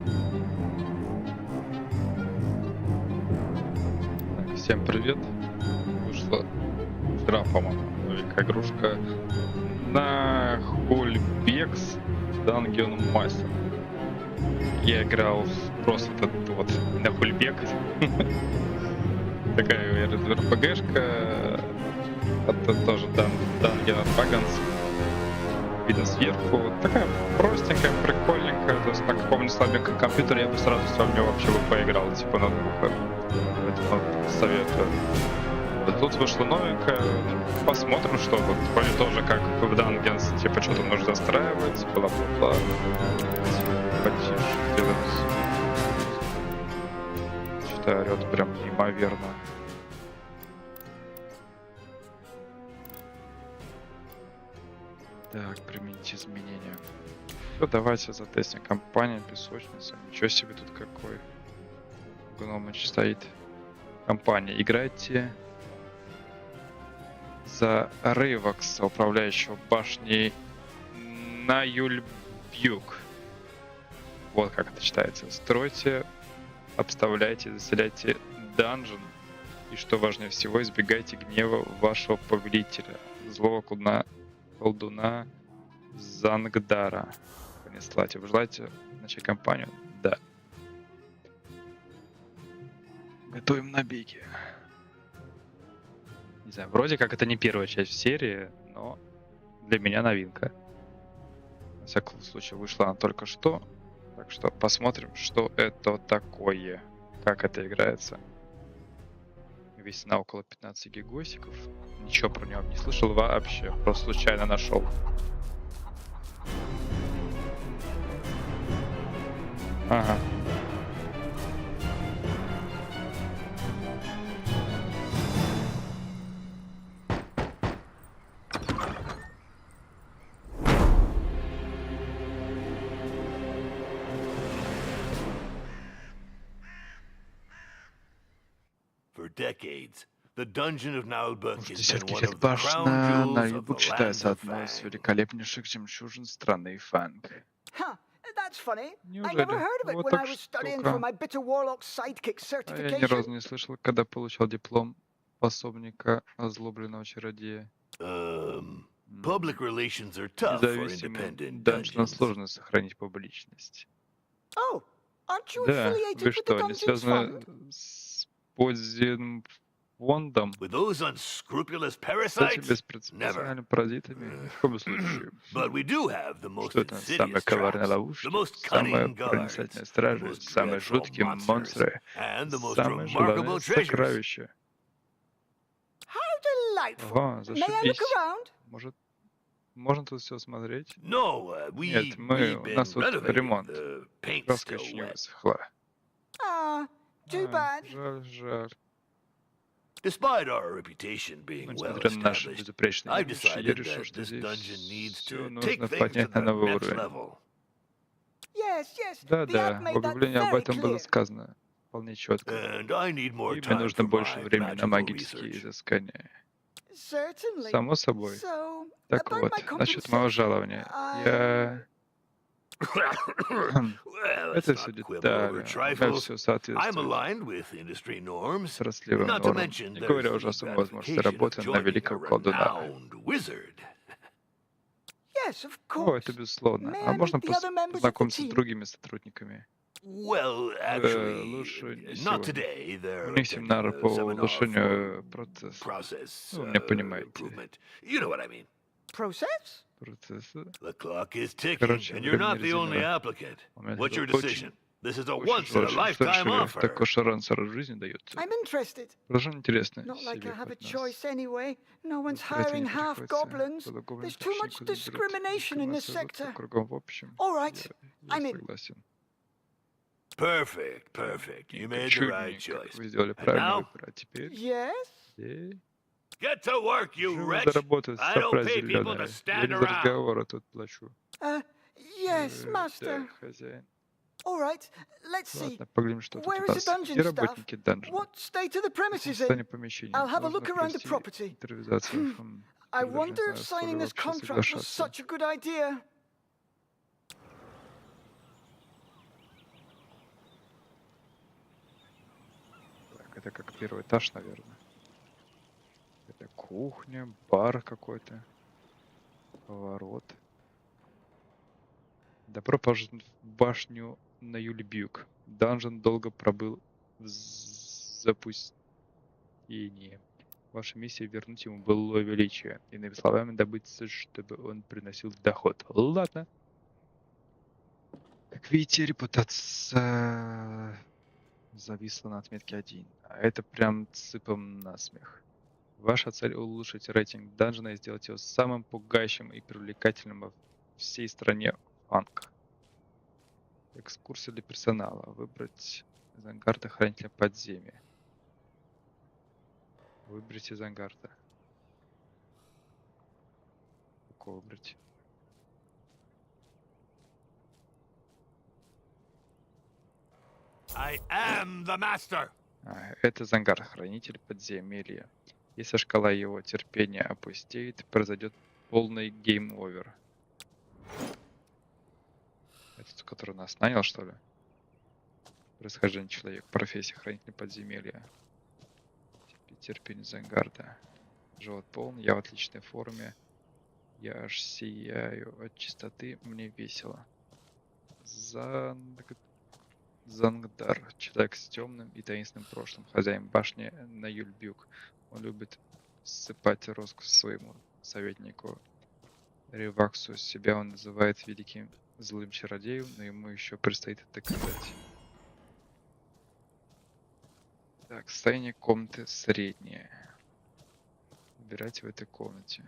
Так, всем привет. Вышла вчера, по-моему, новенькая игрушка Naheulbeuk с Мастер. Я играл в просто этот вот Naheulbeuk. Такая РПГшка. Это тоже Давным-давно. Видно сверху. Такая простенькая, прикольненькая. То есть на каком-нибудь слабеньком компьютере я бы сразу в него вообще бы поиграл, типа ноутбука. Поэтому советую. А тут вышло новенькое. Посмотрим, что тут. Вроде тоже как в Dungeons, типа что-то нужно настраивать, бла-бла-бла. Потише делать. Что-то орёт прям неимоверно. Так, применить изменения. Все, давайте затестим. Компания, песочница. Ничего себе тут какой. Гномыч стоит. Компания. Играйте за Рейвакса, управляющего башней Наheulbeuk. Вот как это читается. Стройте, обставляйте, заселяйте данжен. И что важнее всего, избегайте гнева вашего повелителя. Злого колдуна Зангдара. Понеслать. Вы желаете начать кампанию? Да. Готовим набеги. Не знаю, вроде как это не первая часть в серии, но для меня новинка. На всякий случай вышла она только что. Так что посмотрим, что это такое. Как это играется. Весит на около 15 гигосиков. Ничего про него не слышал вообще. Просто случайно нашел. Ага. Десятки лет башня Наheulbeuk считается одной из великолепнейших жемчужин страны Фанг. Неужели? Вот так штука. А я ни разу не слышал, когда получал диплом пособника озлобленного чародея. Независимым данжнам сложно сохранить публичность. Да, вы что, не связаны с подземным фондом? С этими беспрецедентными паразитами? Ни в коем случае. Что это? Самая коварная ловушка, самая проницательная стража, самые жуткие монстры, самое желанное сокровище. Ага, зашибись. Может, можно тут все смотреть? Нет, у нас тут ремонт. Краска еще не высохла. Жаль. Несмотря на наши безупречные имидж, я решил, что здесь все нужно поднять на новый уровень. Да, в объявлении об этом было сказано вполне четко. И мне нужно больше времени на магические изыскания. Само собой. Так вот, насчет моего жалования. Это все детали. У меня все соответствует отраслевым нормам, не говоря уже о самой возможности работы на великого колдуна. О, это безусловно. А можно познакомиться с другими сотрудниками? Лучше не сегодня. У них семинары по улучшению процесса. Вы меня понимаете. Процесса? Короче, времени резиновое. Момент очень что такой шанс в жизни дается. Продолжение интересное. Себе хоть нас. Не приходится. Кругом в общем. Я согласен. Чудненько. Вы сделали правильный выбор. А теперь... Живо до работы, сопра зеленая. Я не за разговоры тут плачу. Да, хозяин. Ладно, поглядим, что тут у нас. Где работники данжена? Состояние помещения. Нужно провести интервизацию. Соглашаться. это как первый этаж, наверное. Это кухня, бар какой-то. Поворот. Добро пожаловать в башню Наheulbeuk. Данжен долго пробыл в запустении. Ваша миссия — вернуть ему былое величие. Иными словами, добыть, чтобы он приносил доход. Ладно. Как видите, репутация зависла на отметке 1. А это прям сыпом на смех. Ваша цель — улучшить рейтинг данжена и сделать его самым пугающим и привлекательным во всей стране фанк. Экскурсия для персонала. Выбрать из ангарда хранителя подземья. Выберите из ангарда. Какого выбрать? I am the master. Это Зангар, хранитель подземелья. Если шкала его терпения опустеет, произойдет полный гейм-овер. Это тот, который нас нанял, что ли? Происхождение человека, профессия хранитель подземелья. Терпение Зангарда. Живот полон, я в отличной форме. Я аж сияю от чистоты, мне весело. Зангдар, человек с темным и таинственным прошлым, хозяин башни Наheulbeuk. Он любит ссыпать роскошь своему советнику Реваксу. Себя он называет великим злым чародеем, но ему еще предстоит это доказать. Так, состояние комнаты среднее. Выбирайте в этой комнате.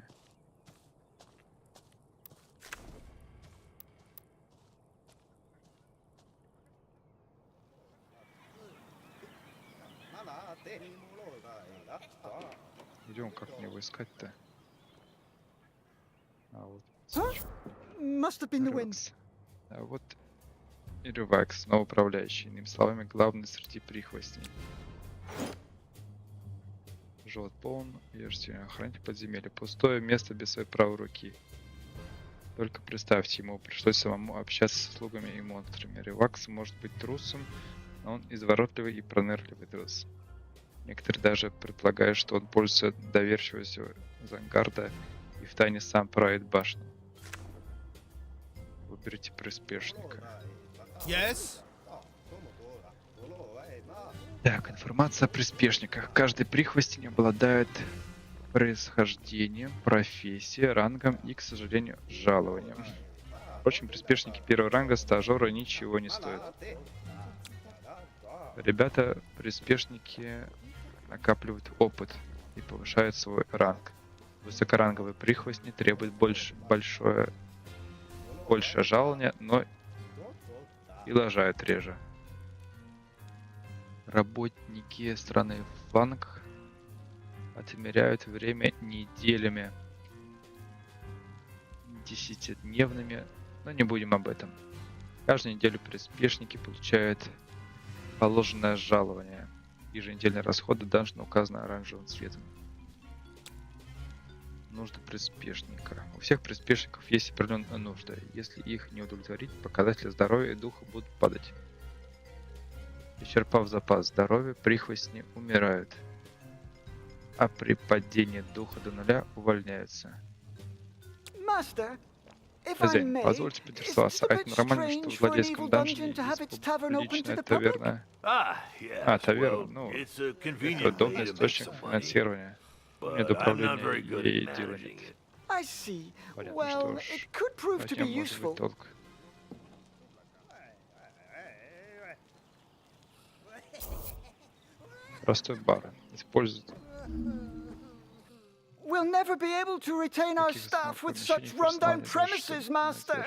Идем, как мне его искать-то? А вот. Ревакс. А вот и Ревакс, снова управляющий. Иными словами, главный среди прихвостней. Живот полон, ешьте, охраните подземелье. Пустое место без своей правой руки. Только представьте, ему пришлось самому общаться со слугами и монстрами. Ревакс может быть трусом, но он изворотливый и пронырливый трус. Некоторые даже предполагают, что он пользуется доверчивостью Зангарда и втайне сам правит башню. Выберите приспешника. Yes? Так, информация о приспешниках. Каждый прихвостень обладает происхождением, профессией, рангом и, к сожалению, жалованием. Впрочем, приспешники первого ранга стажера ничего не стоят. Ребята, приспешники накапливают опыт и повышают свой ранг. Высокоранговые прихвостни требуют большее жалование, но и лажают реже. Работники страны фанк отмеряют время неделями, 10-дневными, но не будем об этом. Каждую неделю приспешники получают положенное жалование. Еженедельные расходы данжена указаны оранжевым цветом. Нужды приспешника. У всех приспешников есть определенные нужды. Если их не удовлетворить, показатели здоровья и духа будут падать. Исчерпав запас здоровья, прихвостни умирают, а при падении духа до нуля увольняются. Хозяин, позвольте поинтересоваться, а это нормально, что в злодейском данжене есть публичная таверна? Таверна, ну, это удобный источник финансирования. Мне до управления ей дела нет. Понятно, что ж, от нее может быть толк. Простой бар. Используют. We'll never be able to retain our staff with such run-down premises, master.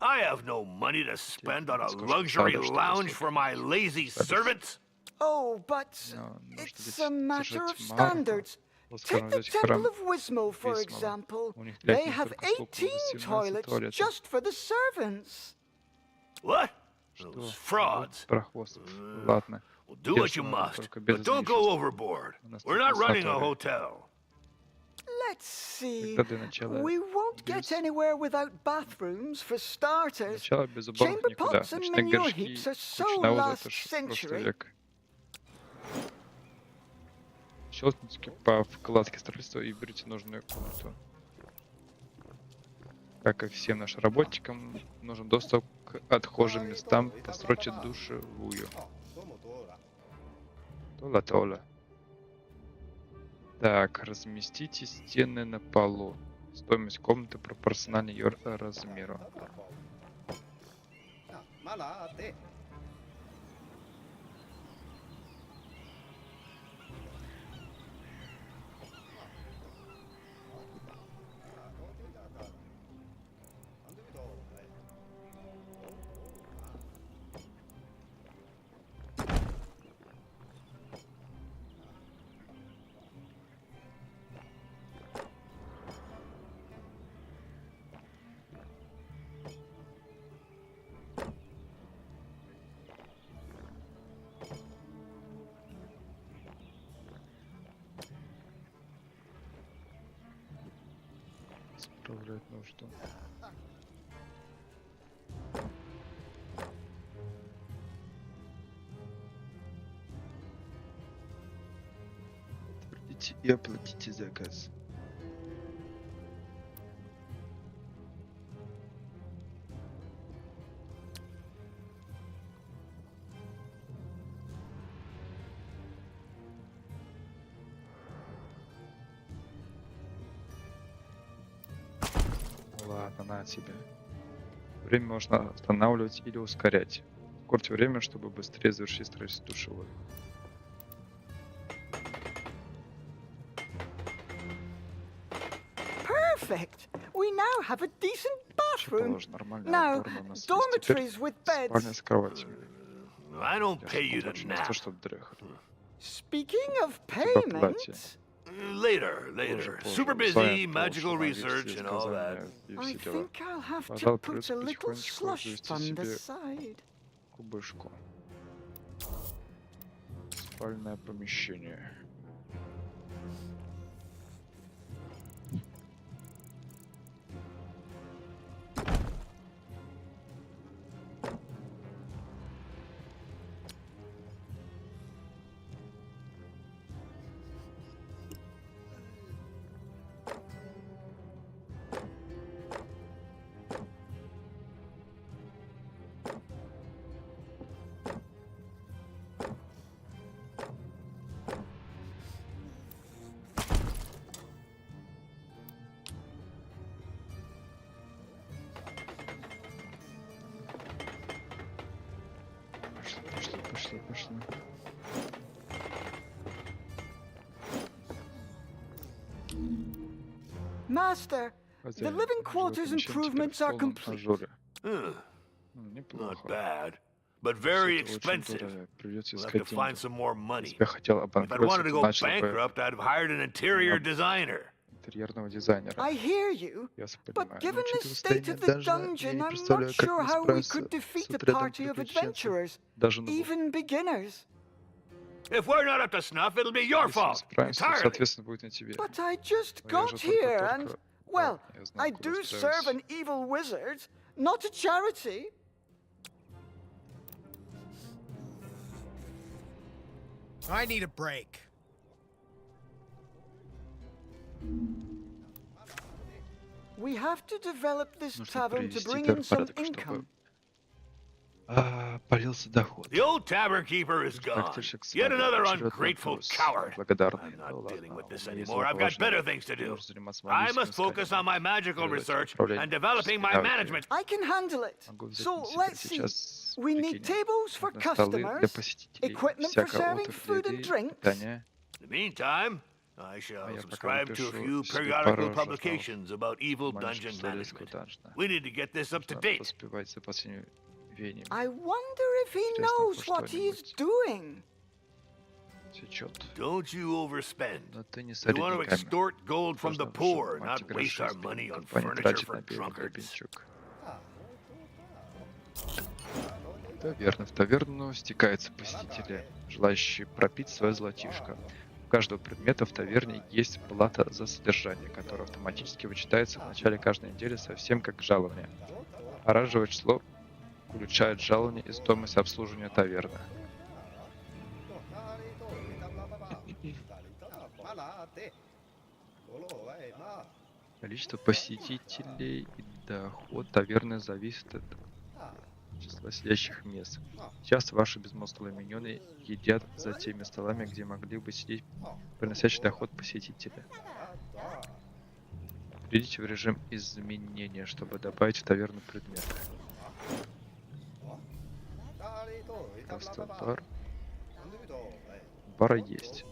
I have no money to spend on a luxury lounge for my lazy servants. Oh, but it's a matter of standards. Take the Temple of Wismo, for example. They have 18 toilets just for the servants. What? Those frauds. Ладно. Well, do what you must, but don't go overboard. We're not running a hotel. Let's see. We won't get anywhere without bathrooms, for starters. Chamber pots and manure heaps are so last century. щелкните по вкладке строительства и берите нужную комнату. Как и всем нашим работникам, нужен доступ к отхожим местам. Постройте душевую. Тола-тола. Так, разместите стены на полу. Стоимость комнаты пропорциональна ее размеру. Справлять нужду. Утвердите и оплатите заказ. Ладно, на тебе. Время можно останавливать или ускорять. Ускорьте время, чтобы быстрее завершить строительство душевой. Perfect. We now have a decent bathroom. Now, dormitories with beds. Спальня с кроватью. I don't pay you to nap. То, чтобы дрыхать. Speaking of payment, Later. Super busy, magical research and all that. I think I'll have to put a little slush fund aside. Кубышку. Спальное помещение. Пошли. Master, the living quarters improvements are complete. Not bad, but very expensive. We'll have to find some more money. If If I'd wanted to go bankrupt, I'd have hired an interior designer. I hear you, but given the state of the dungeon, I'm not sure how we could defeat a party of adventurers, even beginners. If we're not up to snuff, it'll be your fault. Entirely. But I just got here and, well, I do serve an evil wizard, not a charity. I need a break. We have to develop this tavern to bring in some income. Полился доход. The old tavern keeper is gone. Yet another ungrateful coward. I'm not dealing with this anymore. I've got better things to do. I must focus on my magical research and developing my management. I can handle it. So let's see. We need tables for customers, equipment for serving food and drinks. In the meantime, I shall subscribe to a few periodical publications about evil dungeon management. We need to get this up to date. I wonder if he knows what he is doing. Don't you overspend. We want to extort gold from the poor, not waste our money on furniture for drunkards. В таверну стекаются посетители, желающие пропить свое золотишко. У каждого предмета в таверне есть плата за содержание, которая автоматически вычитается в начале каждой недели, совсем как жалование. Оранжевое число включает жалование и стоимость обслуживания таверны. Количество посетителей и доход таверны зависит от числа сидящих мест. Часто ваши безмозглые миньоны едят за теми столами, где могли бы сидеть приносящий доход посетителя. Перейдите в режим изменения, чтобы добавить в таверну предметы. Просто бар. Бара есть.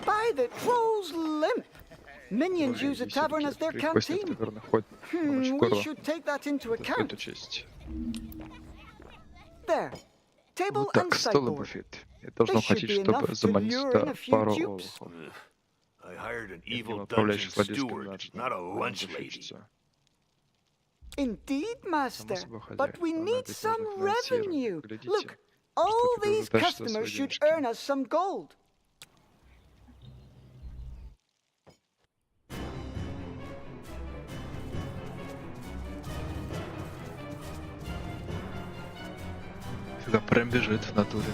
By the troll's limp! Minions use a tavern as their canteen. We should take that into account. There. Table and sideboard. They should be enough to lure in a few dupes. I hired an evil dungeon steward, not a lunch lady. Indeed, master, but we need some revenue. Look, all these customers should earn us some gold. Сюда прям бежит в натуре.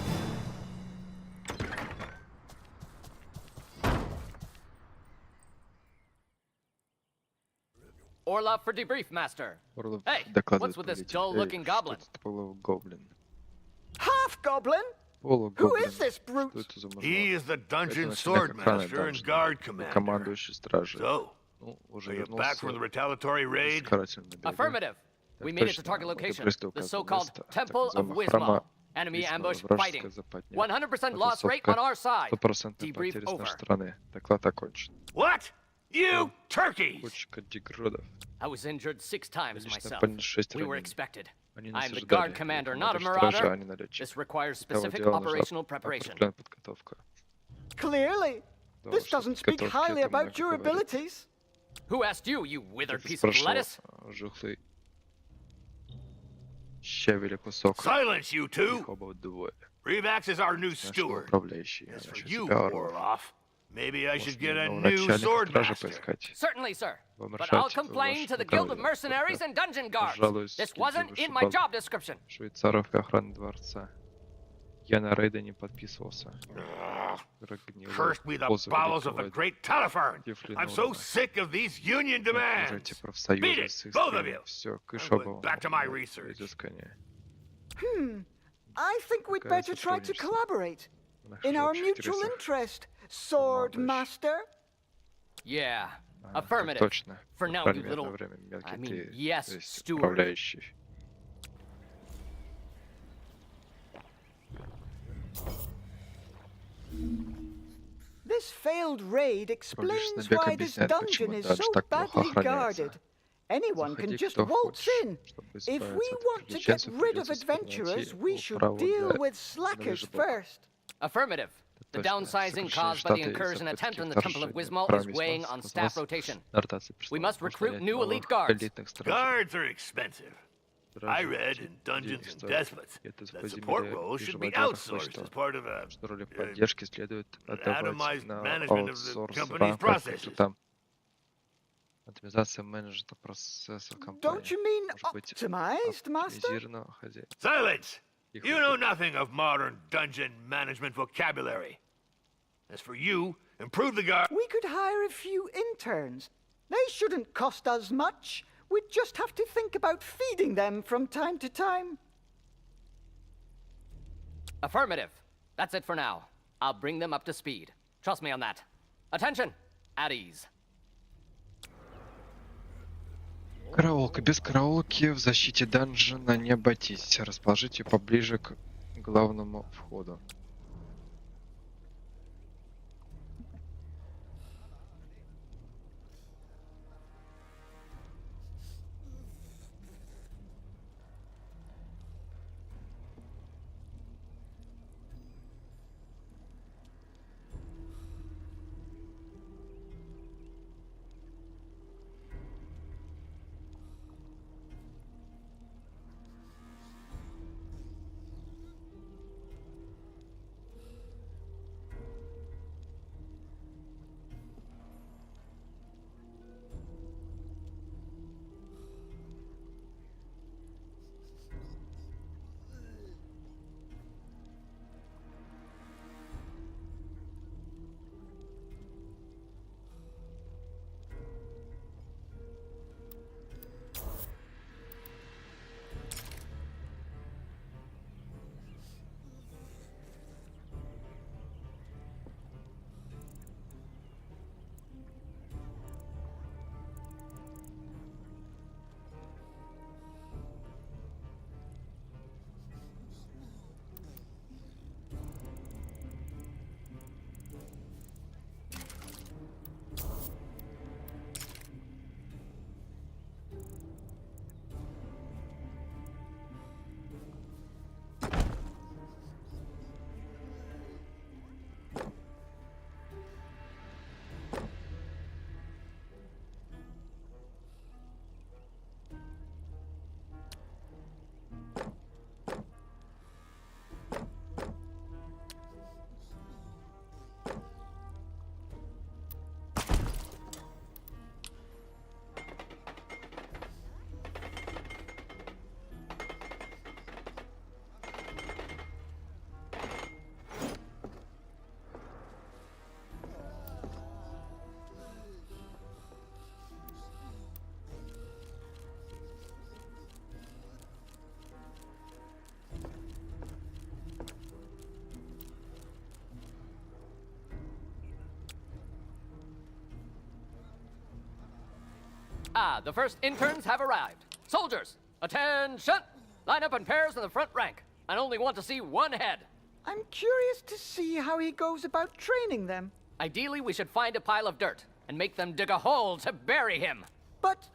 Orlov for debrief, master. Hey, what's with this dull-looking goblin? Half-goblin? Who is this brute? He is the dungeon sword master and guard commander. So, are you back from the retaliatory raid? Affirmative. We made it to target location, the so-called Temple of Wismo. Enemy ambush fighting. 100% loss rate on our side. Debrief over. What? You turkeys! I was injured 6 times myself. We were expected. I'm the guard commander, not a marauder. This requires specific operational preparation. Clearly. This doesn't speak highly about your abilities. Who asked you, you withered piece of lettuce? Silence, you two! Revax is our new steward. As for you, Orlov, maybe I should get a new sword master. Certainly, sir. But I'll complain to the Guild of Mercenaries and Dungeon Guards. This wasn't in my job description. Швейцаров и охраны дворца. Я на рейды не подписывался. Cursed be the bowels of the great Talifern! I'm so sick of these union demands! Beat it, both of you! Back to my research. I think we'd better try to collaborate. In our mutual interest, Sword Master. Yeah, affirmative. For now, you little... I mean, yes, steward. This failed raid explains why this dungeon is so badly guarded. Anyone can just waltz in. If we want to get rid of adventurers, we should deal with slackers first. Affirmative. The downsizing caused by the incursion attempt in the Temple of Wismo is weighing on staff rotation. We must recruit new elite guards. Guards are expensive. I read in Dungeons and Despots that support roles should be outsourced as part of a atomized management of the company's processes. Don't you mean optimized, Master? Silence! You know nothing of modern dungeon management vocabulary. As for you, improve the guard. We could hire a few interns. They shouldn't cost us much. We'd just have to think about feeding them from time to time. Affirmative. That's it for now. I'll bring them up to speed. Trust me on that. Attention! At ease. Караулка. Без караулки в защите данжена не обойтись. Расположите поближе к главному входу. Ah, the first interns have arrived. Soldiers, attention! Line up in pairs in the front rank. I only want to see one head. I'm curious to see how he goes about training them. Ideally, we should find a pile of dirt and make them dig a hole to bury him. But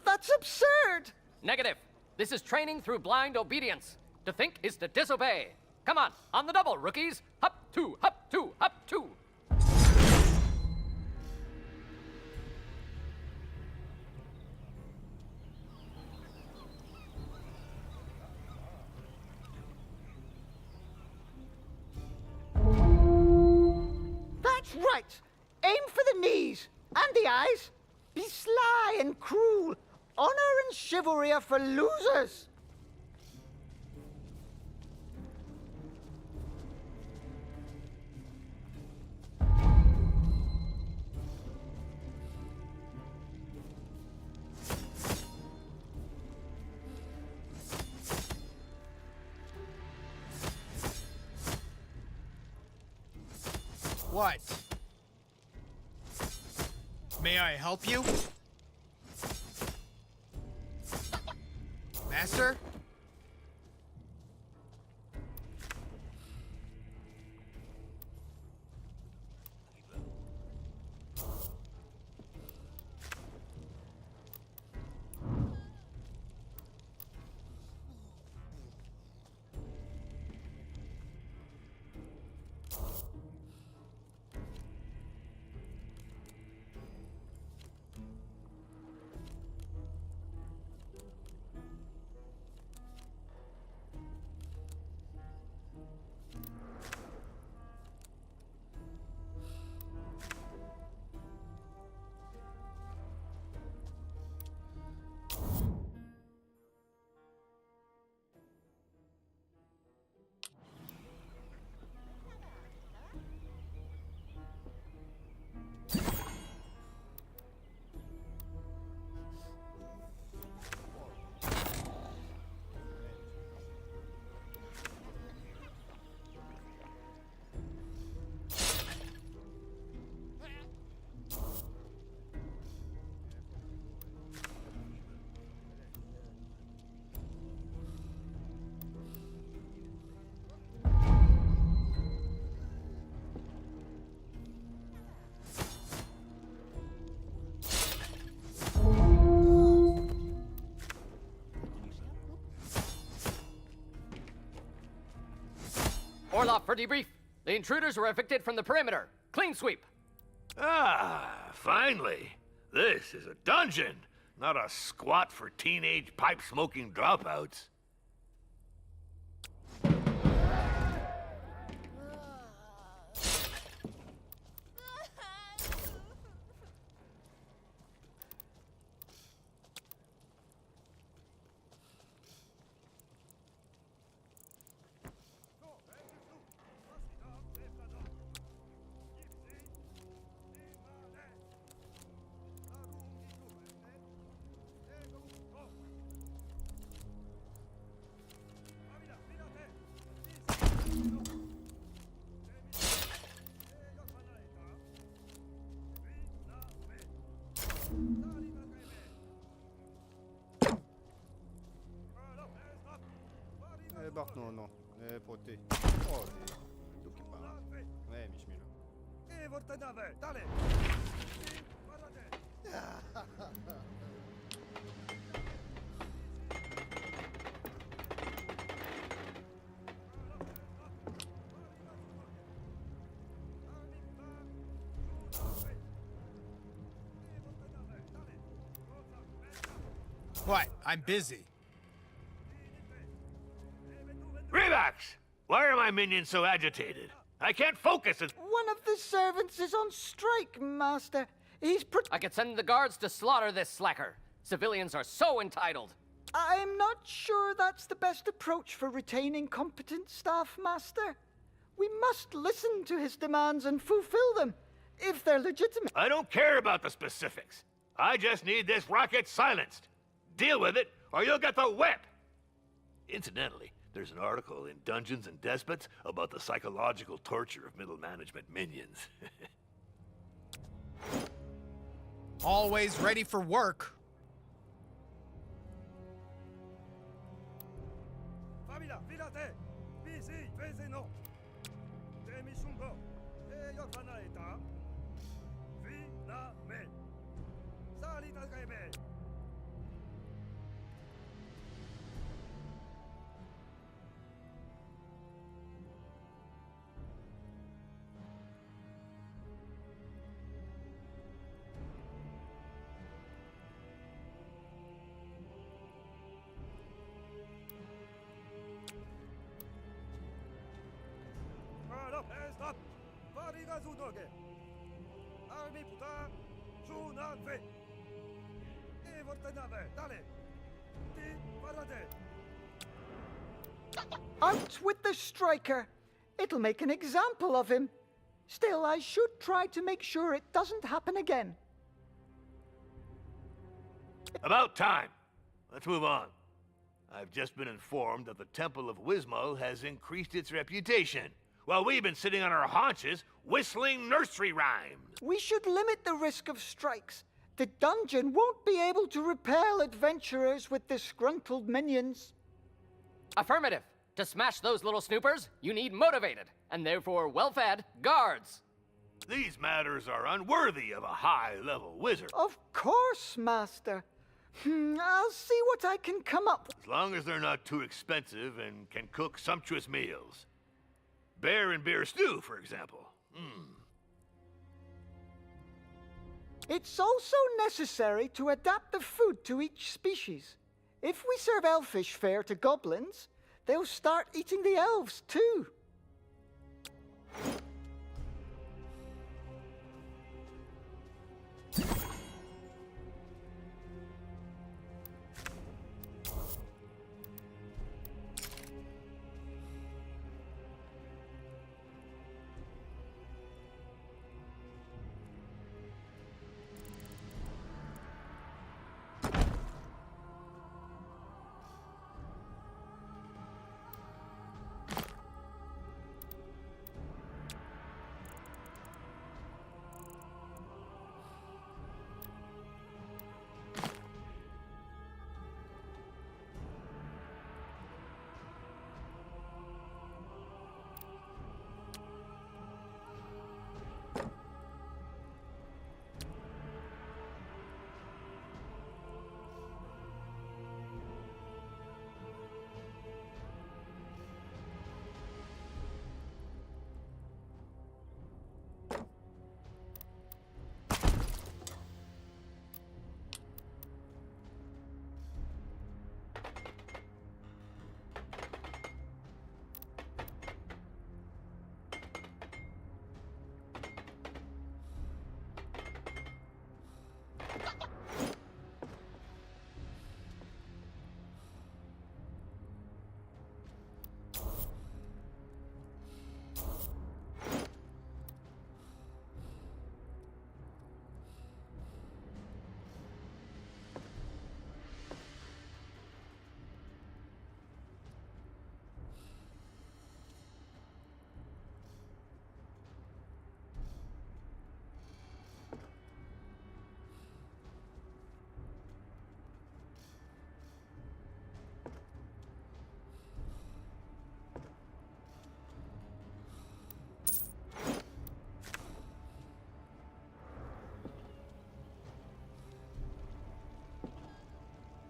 that's absurd! Negative. This is training through blind obedience. To think is to disobey. Come on the double, rookies. Hop two, hop two, hop two. That's right! Aim for the knees and the eyes. Be sly and cruel. Honor and chivalry are for losers. What? May I help you? Master? Orloff for debrief. The intruders were evicted from the perimeter. Clean sweep. Ah, finally. This is a dungeon, not a squat for teenage pipe-smoking dropouts. No, poty. Duki pana. Miś milu. What? I'm busy. Revax! Why are my minions so agitated? I can't focus. One of the servants is on strike, Master. I could send the guards to slaughter this slacker. Civilians are so entitled. I'm not sure that's the best approach for retaining competent staff, Master. We must listen to his demands and fulfill them, if they're legitimate. I don't care about the specifics. I just need this rocket silenced. Deal with it, or you'll get the whip. Incidentally, there's an article in Dungeons and Despots about the psychological torture of middle management minions. Always ready for work. Out with the striker. It'll make an example of him. Still, I should try to make sure it doesn't happen again. About time. Let's move on. I've just been informed that the Temple of Wismo has increased its reputation, while we've been sitting on our haunches whistling nursery rhymes. We should limit the risk of strikes. The dungeon won't be able to repel adventurers with disgruntled minions. Affirmative. To smash those little snoopers, you need motivated, and therefore well-fed, guards. These matters are unworthy of a high-level wizard. Of course, Master. I'll see what I can come up with. As long as they're not too expensive and can cook sumptuous meals. Bear and beer stew, for example. It's also necessary to adapt the food to each species. If we serve elfish fare to goblins, they'll start eating the elves too.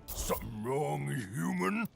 Something wrong, human?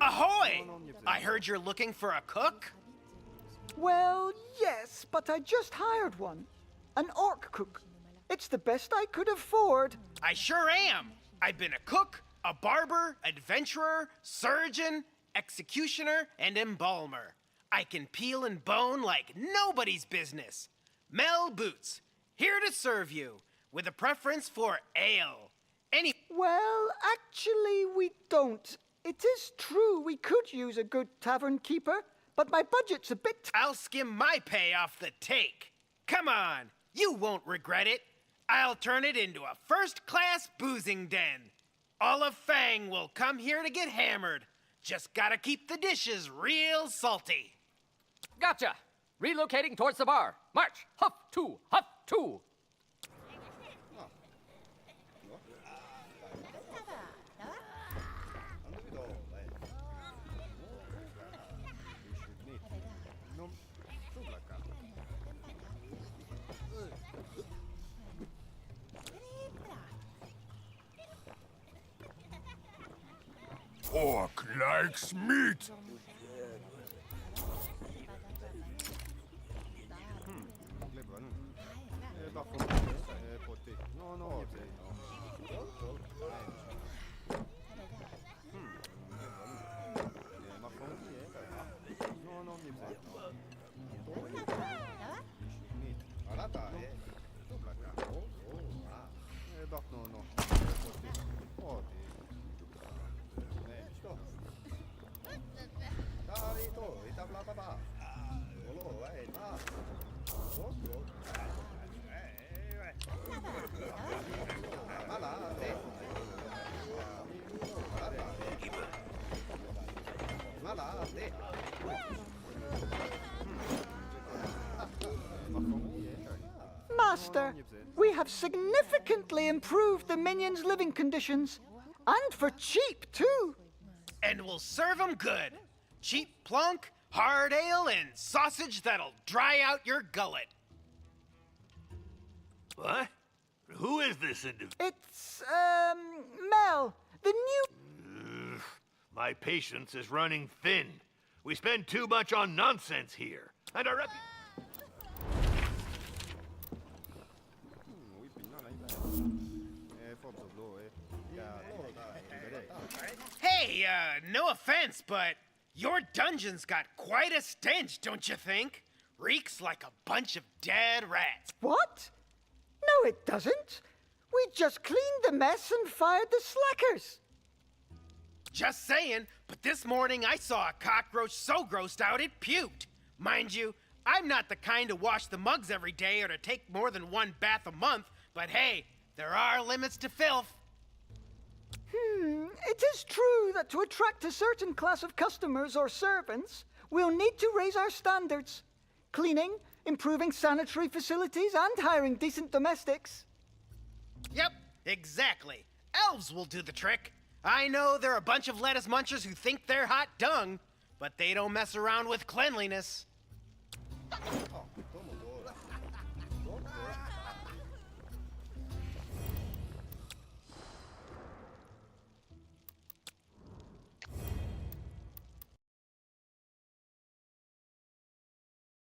Ahoy! I heard you're looking for a cook? Well, yes, but I just hired one. An orc cook. It's the best I could afford. I sure am. I've been a cook, a barber, adventurer, surgeon, executioner, and embalmer. I can peel and bone like nobody's business. Mel Boots, here to serve you, with a preference for ale. Well, actually, we don't. It is true we could use a good tavern keeper, but my budget's a bit... I'll skim my pay off the take. Come on, you won't regret it. I'll turn it into a first-class boozing den. All of Fang will come here to get hammered. Just gotta keep the dishes real salty. Gotcha! Relocating towards the bar. March! Huff two! Huff two! Orc likes meat. Master, we have significantly improved the minions' living conditions. And for cheap, too. And we'll serve 'em good. Cheap plunk, hard ale, and sausage that'll dry out your gullet. What? Who is this individual? It's, Mel, the new... My patience is running thin. We spend too much on nonsense here. And our Hey, no offense, but your dungeon's got quite a stench, don't you think? Reeks like a bunch of dead rats. What? No, it doesn't. We just cleaned the mess and fired the slackers. Just saying, but this morning I saw a cockroach so grossed out it puked. Mind you, I'm not the kind to wash the mugs every day or to take more than one bath a month, but hey, there are limits to filth. It is true that to attract a certain class of customers or servants, we'll need to raise our standards. Cleaning, improving sanitary facilities, and hiring decent domestics. Yep, exactly. Elves will do the trick. I know they're a bunch of lettuce munchers who think they're hot dung, but they don't mess around with cleanliness.